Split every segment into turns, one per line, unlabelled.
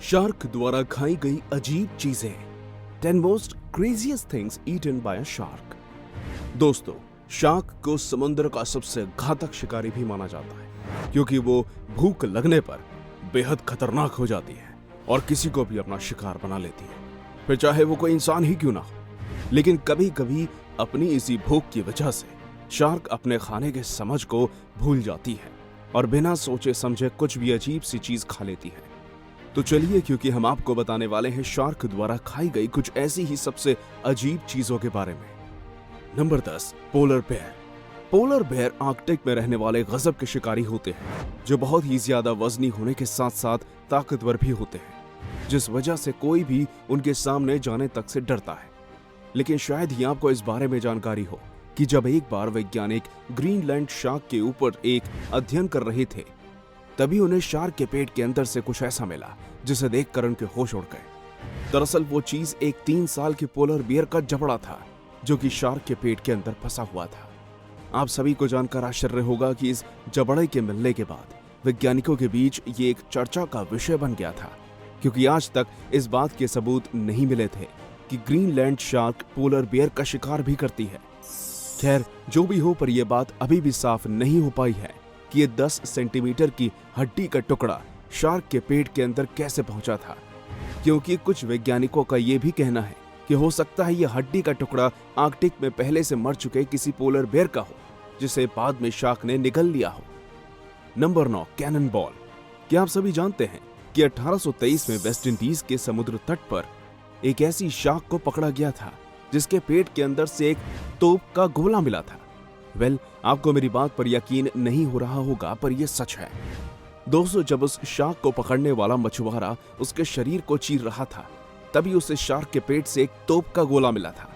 Shark द्वारा खाई गई अजीब चीजें। 10 most craziest things eaten by a shark. दोस्तों, शार्क को समुद्र का सबसे घातक शिकारी भी माना जाता है क्योंकि वो भूख लगने पर बेहद खतरनाक हो जाती है और किसी को भी अपना शिकार बना लेती है, फिर चाहे वो कोई इंसान ही क्यों ना हो। लेकिन कभी कभी अपनी इसी भूख की वजह से शार्क अपने खाने के समझ को भूल जाती है और बिना सोचे समझे कुछ भी अजीब सी चीज खा लेती है। तो चलिए, क्योंकि हम आपको बताने वाले हैं शार्क द्वारा खाई गई कुछ ऐसी ही सबसे अजीब चीजों के बारे में। Number 10, polar bear. Polar bear Arctic में रहने वाले गजब के शिकारी होते हैं जो बहुत ही ज्यादा वजनी होने के साथ साथ ताकतवर भी होते हैं, जिस वजह से कोई भी उनके सामने जाने तक से डरता है। लेकिन शायद ही आपको इस बारे में जानकारी हो कि जब एक बार वैज्ञानिक ग्रीनलैंड शार्क के ऊपर एक अध्ययन कर रहे थे, तभी उन्हें शार्क के पेट के अंदर से कुछ ऐसा मिला जिसे देखकर उनके होश उड़ गए। दरअसल वो चीज एक 3 साल के पोलर बियर का जबड़ा था जो कि शार्क के पेट के अंदर फंसा हुआ था। आप सभी को जानकर आश्चर्य होगा कि इस जबड़े के मिलने के बाद वैज्ञानिकों के बीच ये एक चर्चा का विषय बन गया था, क्योंकि आज तक इस बात के सबूत नहीं मिले थे कि ग्रीनलैंड शार्क पोलर बियर का शिकार भी करती है। खैर, जो भी हो, पर यह बात अभी भी साफ नहीं हो पाई है कि ये 10 सेंटीमीटर की हड्डी का टुकड़ा शार्क के पेट के अंदर कैसे पहुंचा था, क्योंकि कुछ वैज्ञानिकों का यह भी कहना है कि हो सकता है यह हड्डी का टुकड़ा आर्कटिक में पहले से मर चुके किसी पोलर बेयर का हो, जिसे बाद में शार्क ने निगल लिया हो। Number 9, cannon ball. क्या आप सभी जानते हैं कि 1823 में वेस्ट इंडीज के समुद्र तट पर एक ऐसी शार्क को पकड़ा गया था जिसके पेट के अंदर से एक तोप का गोला मिला था। आपको मेरी बात पर यकीन नहीं हो रहा होगा, पर यह सच है। दोस्तों, जब उस शार्क को पकड़ने वाला मछुआरा उसके शरीर को चीर रहा था, तभी उसे शार्क के पेट से एक तोप का गोला मिला था।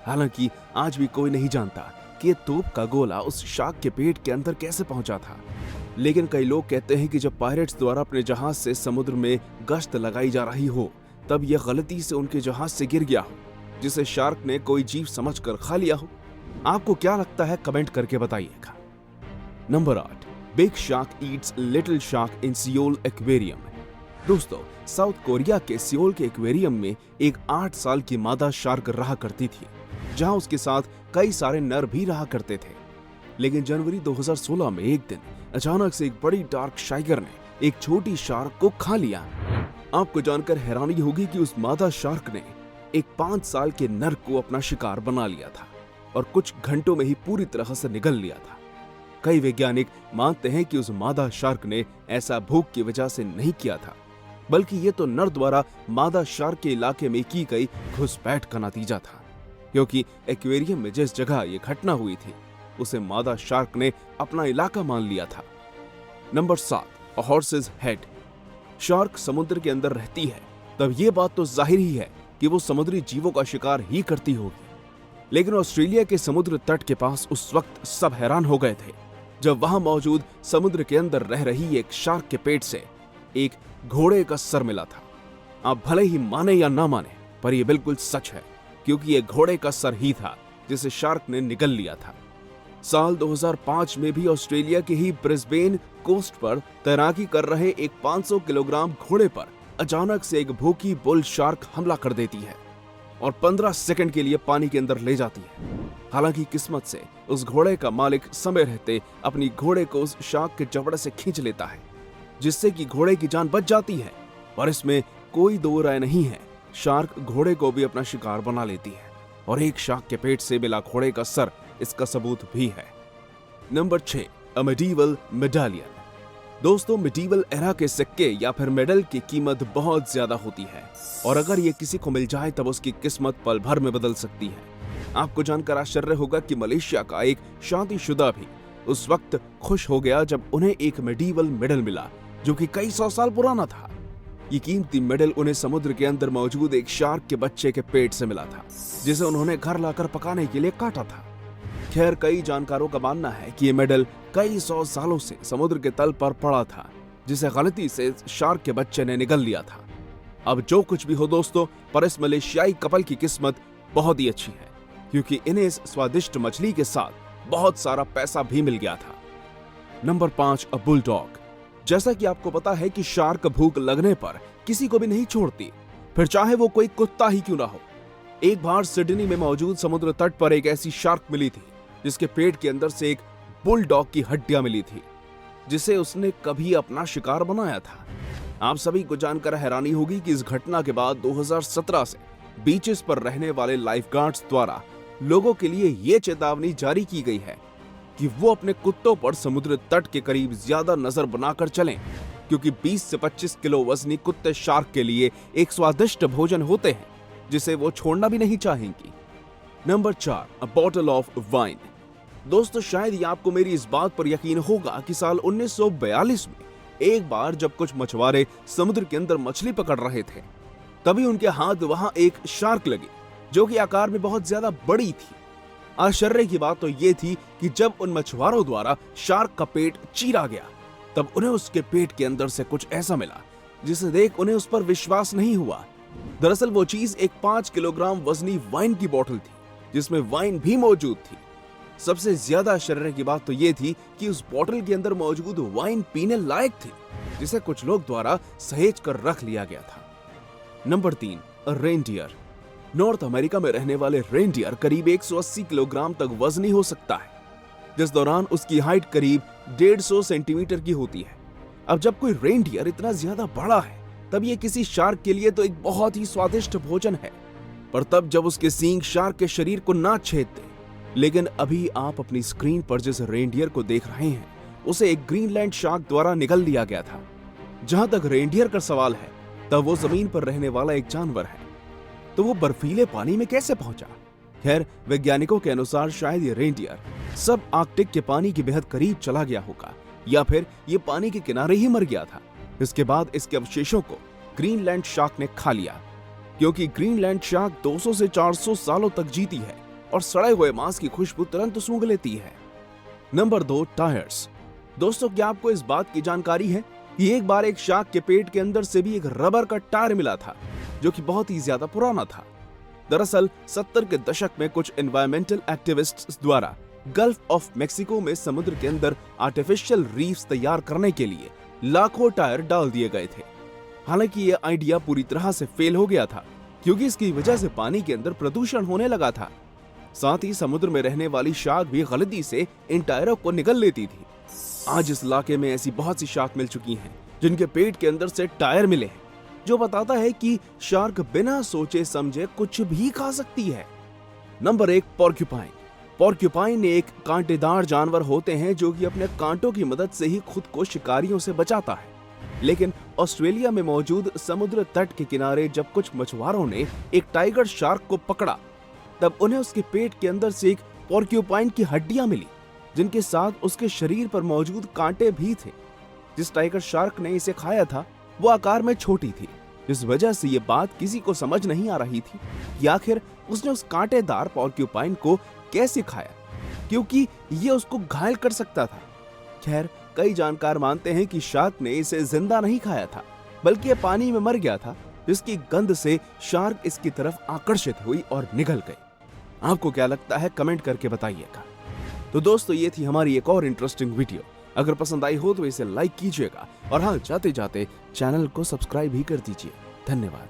हालांकि आज भी कोई नहीं जानता कि यह तोप का गोला उस शार्क के पेट के अंदर कैसे पहुंचा था। लेकिन कई लोग कहते हैं कि जब पायरेट्स द्वारा अपने जहाज से समुद्र में गश्त लगाई जा रही हो, तब यह गलती से उनके जहाज से गिर गया हो, जिसे शार्क ने कोई जीव समझकर खा लिया हो। आपको क्या लगता है, कमेंट करके बताइएगा। Number 8, big shark eats little shark in Seoul aquarium. दोस्तों, साउथ कोरिया के सियोल के एक्वेरियम में एक 8 साल की मादा शार्क रहा करती थी, जहां उसके साथ कई सारे नर भी रहा करते थे। लेकिन जनवरी 2016 में एक दिन अचानक से एक बड़ी डार्क शाइगर ने एक छोटी शार्क को खा लिया। आपको जानकर हैरानी होगी कि उस मादा शार्क ने एक 5 साल के नर को अपना शिकार बना लिया था और कुछ घंटों में ही पूरी तरह से निगल लिया था। कई वैज्ञानिक मानते हैं कि उस मादा शार्क ने ऐसा भूख की वजह से नहीं किया था, बल्कि ये तो नर द्वारा मादा शार्क के इलाके में की गई घुसपैठ का नतीजा था, क्योंकि एक्वेरियम में जिस जगह ये घटना हुई थी उसे मादा शार्क ने अपना इलाका मान लिया था। नंबर 7, अ हॉर्सेस हेड। शार्क समुद्र के अंदर रहती है, तब ये बात तो जाहिर ही है कि वो समुद्री जीवों का शिकार ही करती होगी। लेकिन ऑस्ट्रेलिया के समुद्र तट के पास उस वक्त सब हैरान हो गए थे जब वहां मौजूद समुद्र के अंदर रह रही एक शार्क के पेट से एक घोड़े का सर मिला था। आप भले ही माने या ना माने, पर यह बिल्कुल सच है, क्योंकि यह घोड़े का सर ही था जिसे शार्क ने निगल लिया था। साल 2005 में भी ऑस्ट्रेलिया के ही ब्रिस्बेन कोस्ट पर तैराकी कर रहे एक 500 किलोग्राम घोड़े पर अचानक से एक भूखी बुल शार्क हमला कर देती है और 15 सेकंड के लिए पानी के अंदर ले जाती है। हालांकि किस्मत से उस घोड़े का मालिक समय रहते अपनी घोड़े को उस शार्क के जबड़े से खींच लेता है, जिससे कि घोड़े की जान बच जाती है। और इसमें कोई दो राय नहीं है, शार्क घोड़े को भी अपना शिकार बना लेती है और एक शार्क के पेट से मिला घोड़े का सर इसका सबूत भी है। नंबर 6, अ मेडिवल मेडालियन। दोस्तों, मेडिवल एरा के सिक्के या फिर मेडल की कीमत बहुत ज्यादा होती है और अगर ये किसी को मिल जाए तब उसकी किस्मत पल भर में बदल सकती है। आपको जानकर आश्चर्य होगा कि मलेशिया का एक शादीशुदा भी उस वक्त खुश हो गया जब उन्हें एक मेडिवल मेडल मिला जो कि कई 100 साल पुराना था। ये कीमती मेडल उन्हें समुद्र के अंदर मौजूद एक शार्क के बच्चे के पेट से मिला था, जिसे उन्होंने घर लाकर पकाने के लिए काटा था। खैर, कई जानकारों का मानना है कि ये मेडल कई 100 सालों से समुद्र के तल पर पड़ा था, जिसे गलती से शार्क के बच्चे ने निगल लिया था। अब जो कुछ भी हो दोस्तों, पर इस मलेशियाई कपल की किस्मत बहुत ही अच्छी है, क्योंकि इन्हें इस स्वादिष्ट मछली के साथ बहुत सारा पैसा भी मिल गया था। नंबर 5, अ बुलडॉग। जैसा कि आपको पता है कि शार्क भूख लगने पर किसी को भी नहीं छोड़ती, फिर चाहे वो कोई कुत्ता ही क्यों ना हो। एक बार सिडनी में मौजूद समुद्र तट पर एक ऐसी शार्क मिली थी जिसके पेट के अंदर से एक बुलडॉग की हड्डियां मिली थी, जिसे उसने कभी अपना शिकार बनाया था। आप सभी को जानकर हैरानी होगी कि इस घटना के बाद 2017 से बीचेस पर रहने वाले लाइफगार्ड्स द्वारा लोगों के लिए यह चेतावनी जारी की गई है कि वो अपने कुत्तों पर समुद्र तट के करीब ज्यादा नजर बनाकर चलें, क्योंकि 20 से 25 किलो वजनी कुत्ते शार्क के लिए एक स्वादिष्ट भोजन होते हैं जिसे वो छोड़ना भी नहीं चाहेंगी। Number 4, a bottle of wine. दोस्तों, शायद ही आपको मेरी इस बात पर यकीन होगा कि साल 1942 में एक बार जब कुछ मछुआरे समुद्र के अंदर मछली पकड़ रहे थे, तभी उनके हाथ वहां एक शार्क लगी जो कि आकार में बहुत ज्यादा बड़ी थी। आश्चर्य की बात तो ये थी कि जब उन मछुआरों द्वारा शार्क का पेट चीरा गया, तब उन्हें उसके पेट के अंदर से कुछ ऐसा मिला जिसे देख उन्हें उस पर विश्वास नहीं हुआ। दरअसल वो चीज एक 5 किलोग्राम वजनी वाइन की बोतल थी, जिसमें वाइन भी मौजूद थी। सबसे ज्यादा आश्चर्य की बात तो ये थी कि उस बोतल के अंदर मौजूद वाइन पीने लायक थी, जिसे कुछ लोग द्वारा सहेज कर रख लिया गया था। Number 3, reindeer. नॉर्थ अमेरिका में रहने वाले रेनडियर करीब 180 किलोग्राम तक वजनी हो सकता है, जिस दौरान उसकी हाइट करीब 150 सेंटीमीटर की होती है। अब जब कोई रेनडियर इतना ज्यादा बड़ा है, तब ये किसी शार्क के लिए तो एक बहुत ही स्वादिष्ट भोजन है, पर तब जब उसके सींग शार्क के शरीर को ना छेदते। लेकिन अभी आप अपनी स्क्रीन पर जिस रेनडियर को देख रहे हैं, उसे एक ग्रीनलैंड शार्क द्वारा निगल लिया गया था। जहां तक रेनडियर का सवाल है, तब वो जमीन पर रहने वाला एक जानवर है, तो वो बर्फीले पानी में कैसे पहुंचा? खैर, वैज्ञानिकों के अनुसार शायद ये रेनडियर सब आर्कटिक के पानी के बेहद करीब चला गया होगा, या फिर ये पानी के किनारे ही मर गया था। इसके बाद इसके अवशेषों को ग्रीनलैंड शार्क ने खा लिया, क्योंकि ग्रीनलैंड शार्क 200 से 400 सालों तक जीती है और सड़े हुए मांस की खुशबू तुरंत सूंघ लेती है। Number 2, tyres. दोस्तों, क्या आपको इस बात की जानकारी है कि एक बार एक शार्क के पेट के अंदर से भी एक रबर का टायर मिला था, जो कि बहुत ही ज्यादा पुराना था। दरअसल 70 के दशक में कुछ एनवायरमेंटल एक्टिविस्ट्स द्वारा गल्फ ऑफ मेक्सिको में समुद्र के अंदर आर्टिफिशियल रीफ्स तैयार करने के लिए लाखों टायर डाल दिए गए थे। हालांकि यह आइडिया पूरी तरह से फेल हो गया था, क्योंकि इसकी वजह से पानी के अंदर प्रदूषण होने लगा था। साथ ही समुद्र में रहने वाली शार्क भी गलती से इन टायरों को निगल लेती थी। आज इस इलाके में ऐसी बहुत सी शार्क मिल चुकी हैं जिनके पेट के अंदर से टायर मिले हैं, जो बताता है कि शार्क बिना सोचे समझे कुछ भी खा सकती है। Number 1, porcupine. पोर्क्यूपाइन एक कांटेदार जानवर होते हैं जो कि अपने कांटों की मदद से ही खुद को शिकारियों से बचाता है। लेकिन ऑस्ट्रेलिया में मौजूद समुद्र तट के किनारे जब कुछ मछुआरों ने एक टाइगर शार्क को पकड़ा, तब उन्हें उसके पेट के अंदर से एक पोर्क्यूपाइन की हड्डियां मिली, जिनके साथ उसके शरीर पर मौजूद कांटे भी थे। जिस टाइगर शार्क ने इसे खाया था वो आकार में छोटी थी, इस वजह से ये बात किसी को समझ नहीं आ रही थी कि आखिर उसने उस कांटेदार पोर्क्यूपाइन को कैसे खाया, क्योंकि ये उसको घायल कर सकता था। खैर, कई जानकार मानते हैं कि शार्क ने इसे जिंदा नहीं खाया था, बल्कि ये पानी में मर गया था, जिसकी गंध से शार्क इसकी तरफ आकर्षित हुई और निगल गई। आपको क्या लगता है, कमेंट करके बताइएगा। तो दोस्तों, ये थी हमारी एक और इंटरेस्टिंग वीडियो। अगर पसंद आई हो तो इसे लाइक कीजिएगा, और हाँ, जाते जाते चैनल को सब्सक्राइब भी कर दीजिए। धन्यवाद।